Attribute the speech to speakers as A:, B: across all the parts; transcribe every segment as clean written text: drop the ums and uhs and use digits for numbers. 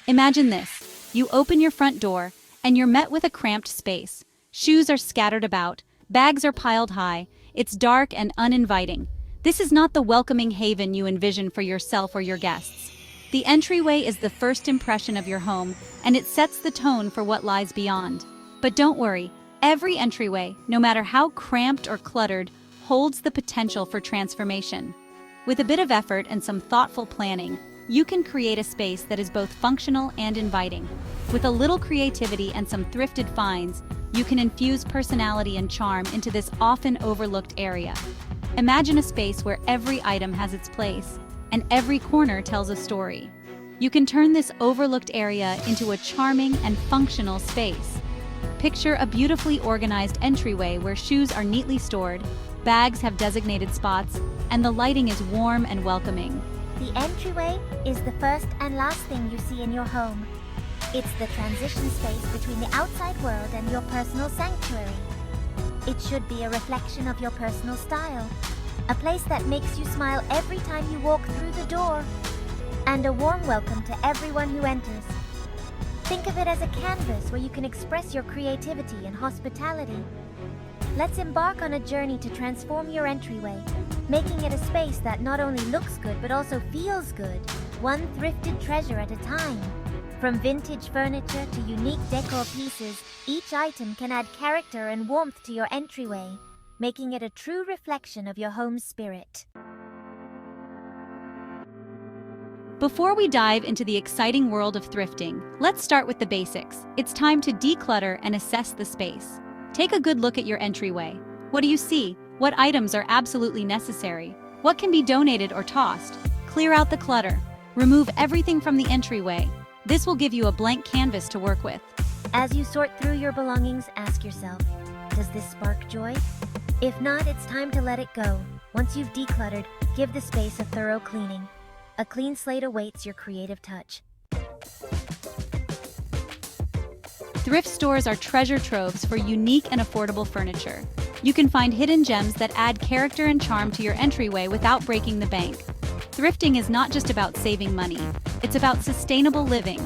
A: Imagine this. You open your front door, and you're met with a cramped space. Shoes are scattered about, bags are piled high, it's dark and uninviting. This is not the welcoming haven you envision for yourself or your guests. The entryway is the first impression of your home, and it sets the tone for what lies beyond. But don't worry, every entryway, no matter how cramped or cluttered, holds the potential for transformation. With a bit of effort and some thoughtful planning, you can create a space that is both functional and inviting. With a little creativity and some thrifted finds, you can infuse personality and charm into this often overlooked area. Imagine a space where every item has its place, and every corner tells a story. You can turn this overlooked area into a charming and functional space. Picture a beautifully organized entryway where shoes are neatly stored, bags have designated spots, and the lighting is warm and welcoming.
B: The entryway is the first and last thing you see in your home. It's the transition space between the outside world and your personal sanctuary. It should be a reflection of your personal style, a place that makes you smile every time you walk through the door, and a warm welcome to everyone who enters. Think of it as a canvas where you can express your creativity and hospitality. Let's embark on a journey to transform your entryway, making it a space that not only looks good but also feels good, one thrifted treasure at a time. From vintage furniture to unique decor pieces, each item can add character and warmth to your entryway, making it a true reflection of your home's spirit.
A: Before we dive into the exciting world of thrifting, let's start with the basics. It's time to declutter and assess the space. Take a good look at your entryway. What do you see? What items are absolutely necessary? What can be donated or tossed? Clear out the clutter. Remove everything from the entryway. This will give you a blank canvas to work with.
B: As you sort through your belongings, ask yourself, does this spark joy? If not, it's time to let it go. Once you've decluttered, give the space a thorough cleaning. A clean slate awaits your creative touch.
A: Thrift stores are treasure troves for unique and affordable furniture. You can find hidden gems that add character and charm to your entryway without breaking the bank. Thrifting is not just about saving money, it's about sustainable living.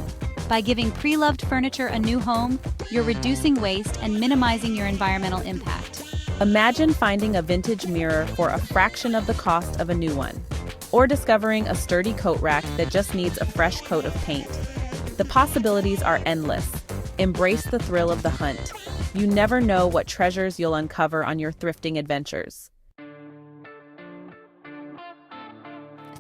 A: By giving pre-loved furniture a new home, you're reducing waste and minimizing your environmental impact.
C: Imagine finding a vintage mirror for a fraction of the cost of a new one, or discovering a sturdy coat rack that just needs a fresh coat of paint. The possibilities are endless. Embrace the thrill of the hunt. You never know what treasures you'll uncover on your thrifting adventures.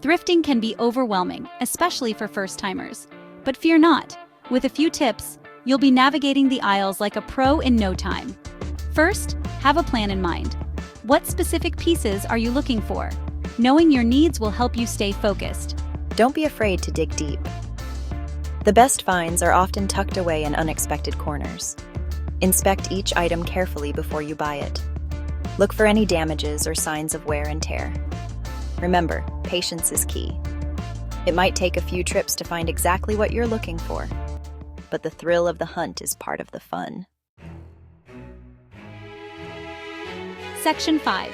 A: Thrifting can be overwhelming, especially for first-timers. But fear not. With a few tips, you'll be navigating the aisles like a pro in no time. First, have a plan in mind. What specific pieces are you looking for? Knowing your needs will help you stay focused.
D: Don't be afraid to dig deep. The best finds are often tucked away in unexpected corners. Inspect each item carefully before you buy it. Look for any damages or signs of wear and tear. Remember, patience is key. It might take a few trips to find exactly what you're looking for, but the thrill of the hunt is part of the fun.
A: Section 5.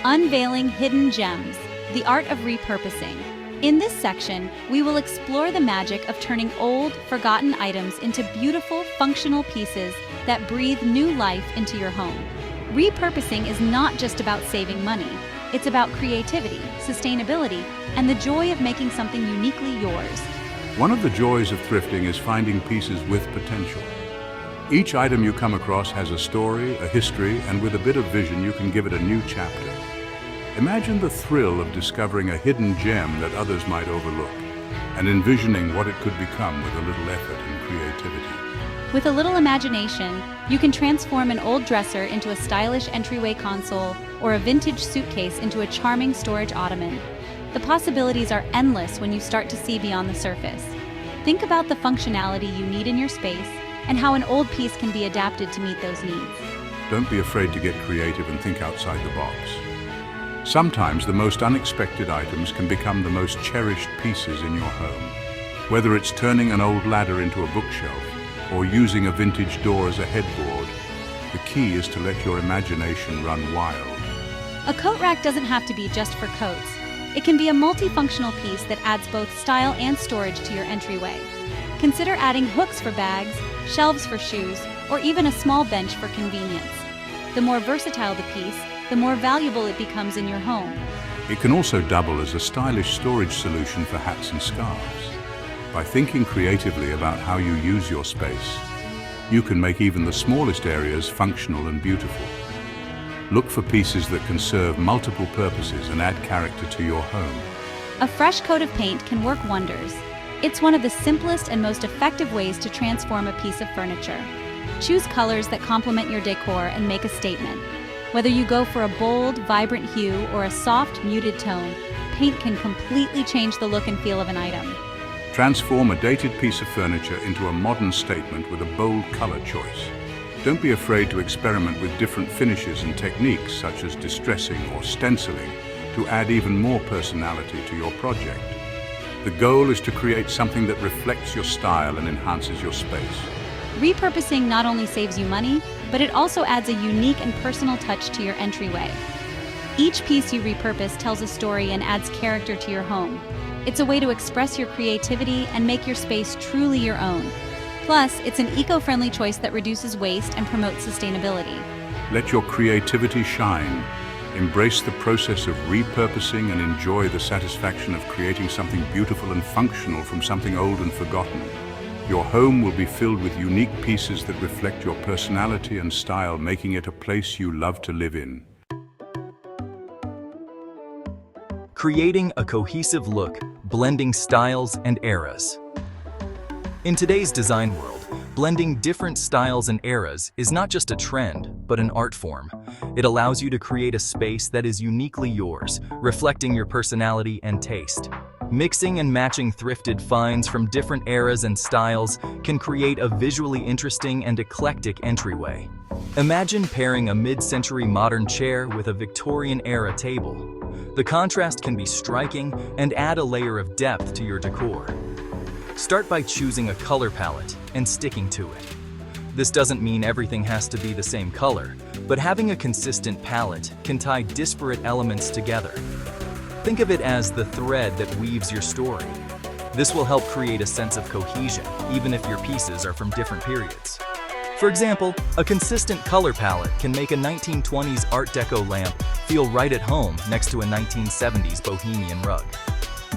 A: Unveiling Hidden Gems, the Art of Repurposing. In this section, we will explore the magic of turning old, forgotten items into beautiful, functional pieces that breathe new life into your home. Repurposing is not just about saving money. It's about creativity, sustainability, and the joy of making something uniquely yours.
E: One of the joys of thrifting is finding pieces with potential. Each item you come across has a story, a history, and with a bit of vision, you can give it a new chapter. Imagine the thrill of discovering a hidden gem that others might overlook, and envisioning what it could become with a little effort and creativity.
A: With a little imagination, you can transform an old dresser into a stylish entryway console or a vintage suitcase into a charming storage ottoman. The possibilities are endless when you start to see beyond the surface. Think about the functionality you need in your space and how an old piece can be adapted to meet those needs.
E: Don't be afraid to get creative and think outside the box. Sometimes the most unexpected items can become the most cherished pieces in your home. Whether it's turning an old ladder into a bookshelf or using a vintage door as a headboard, the key is to let your imagination run wild.
A: A coat rack doesn't have to be just for coats. It can be a multifunctional piece that adds both style and storage to your entryway. Consider adding hooks for bags, shelves for shoes, or even a small bench for convenience. The more versatile the piece, the more valuable it becomes in your home.
E: It can also double as a stylish storage solution for hats and scarves. By thinking creatively about how you use your space, you can make even the smallest areas functional and beautiful. Look for pieces that can serve multiple purposes and add character to your home.
A: A fresh coat of paint can work wonders. It's one of the simplest and most effective ways to transform a piece of furniture. Choose colors that complement your decor and make a statement. Whether you go for a bold, vibrant hue or a soft, muted tone, paint can completely change the look and feel of an item.
E: Transform a dated piece of furniture into a modern statement with a bold color choice. Don't be afraid to experiment with different finishes and techniques such as distressing or stenciling to add even more personality to your project. The goal is to create something that reflects your style and enhances your space.
A: Repurposing not only saves you money, but it also adds a unique and personal touch to your entryway. Each piece you repurpose tells a story and adds character to your home. It's a way to express your creativity and make your space truly your own. Plus, it's an eco-friendly choice that reduces waste and promotes sustainability.
E: Let your creativity shine. Embrace the process of repurposing and enjoy the satisfaction of creating something beautiful and functional from something old and forgotten. Your home will be filled with unique pieces that reflect your personality and style, making it a place you love to live in.
F: Creating a cohesive look, blending styles and eras. In today's design world, blending different styles and eras is not just a trend, but an art form. It allows you to create a space that is uniquely yours, reflecting your personality and taste. Mixing and matching thrifted finds from different eras and styles can create a visually interesting and eclectic entryway. Imagine pairing a mid-century modern chair with a Victorian-era table. The contrast can be striking and add a layer of depth to your decor. Start by choosing a color palette and sticking to it. This doesn't mean everything has to be the same color, but having a consistent palette can tie disparate elements together. Think of it as the thread that weaves your story. This will help create a sense of cohesion, even if your pieces are from different periods. For example, a consistent color palette can make a 1920s Art Deco lamp feel right at home next to a 1970s bohemian rug.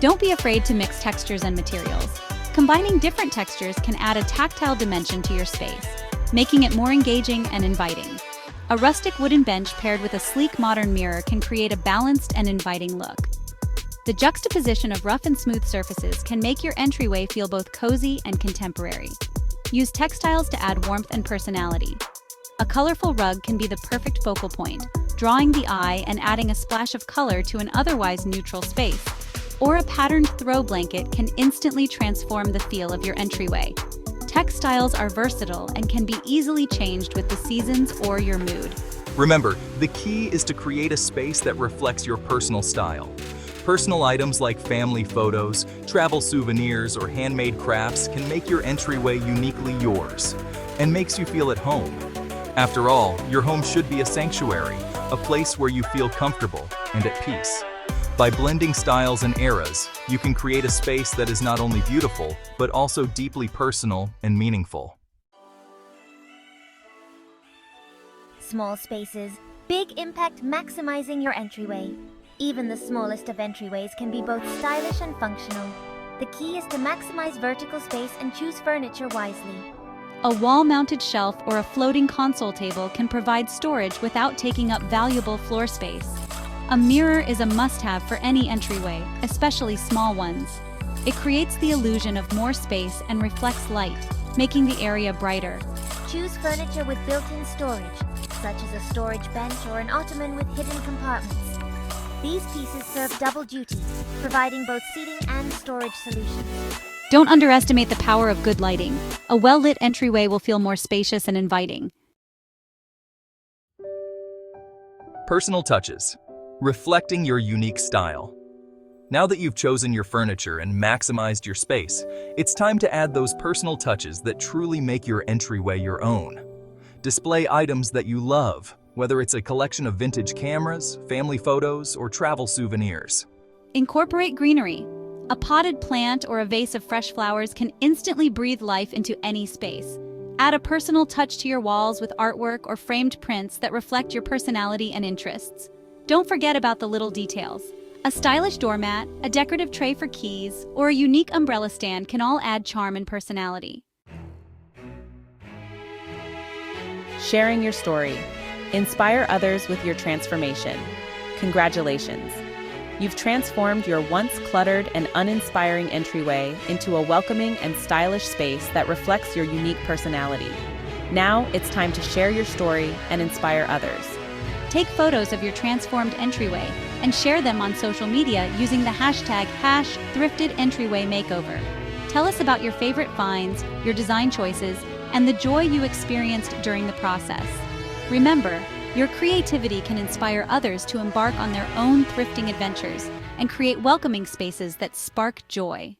A: Don't be afraid to mix textures and materials. Combining different textures can add a tactile dimension to your space, making it more engaging and inviting. A rustic wooden bench paired with a sleek modern mirror can create a balanced and inviting look. The juxtaposition of rough and smooth surfaces can make your entryway feel both cozy and contemporary. Use textiles to add warmth and personality. A colorful rug can be the perfect focal point, drawing the eye and adding a splash of color to an otherwise neutral space. Or a patterned throw blanket can instantly transform the feel of your entryway. Textiles are versatile and can be easily changed with the seasons or your mood.
F: Remember, the key is to create a space that reflects your personal style. Personal items like family photos, travel souvenirs, or handmade crafts can make your entryway uniquely yours and makes you feel at home. After all, your home should be a sanctuary, a place where you feel comfortable and at peace. By blending styles and eras, you can create a space that is not only beautiful, but also deeply personal and meaningful.
B: Small spaces, big impact, maximizing your entryway. Even the smallest of entryways can be both stylish and functional. The key is to maximize vertical space and choose furniture wisely.
A: A wall-mounted shelf or a floating console table can provide storage without taking up valuable floor space. A mirror is a must-have for any entryway, especially small ones. It creates the illusion of more space and reflects light, making the area brighter.
B: Choose furniture with built-in storage, such as a storage bench or an ottoman with hidden compartments. These pieces serve double duty, providing both seating and storage solutions.
A: Don't underestimate the power of good lighting. A well-lit entryway will feel more spacious and inviting.
F: Personal touches. Reflecting your unique style. Now that you've chosen your furniture and maximized your space, it's time to add those personal touches that truly make your entryway your own. Display items that you love, whether it's a collection of vintage cameras, family photos, or travel souvenirs.
A: Incorporate greenery. A potted plant or a vase of fresh flowers can instantly breathe life into any space. Add a personal touch to your walls with artwork or framed prints that reflect your personality and interests. Don't forget about the little details. A stylish doormat, a decorative tray for keys, or a unique umbrella stand can all add charm and personality.
C: Sharing your story. Inspire others with your transformation. Congratulations! You've transformed your once cluttered and uninspiring entryway into a welcoming and stylish space that reflects your unique personality. Now it's time to share your story and inspire others.
A: Take photos of your transformed entryway and share them on social media using the hashtag #ThriftedEntrywayMakeover. Tell us about your favorite finds, your design choices, and the joy you experienced during the process. Remember, your creativity can inspire others to embark on their own thrifting adventures and create welcoming spaces that spark joy.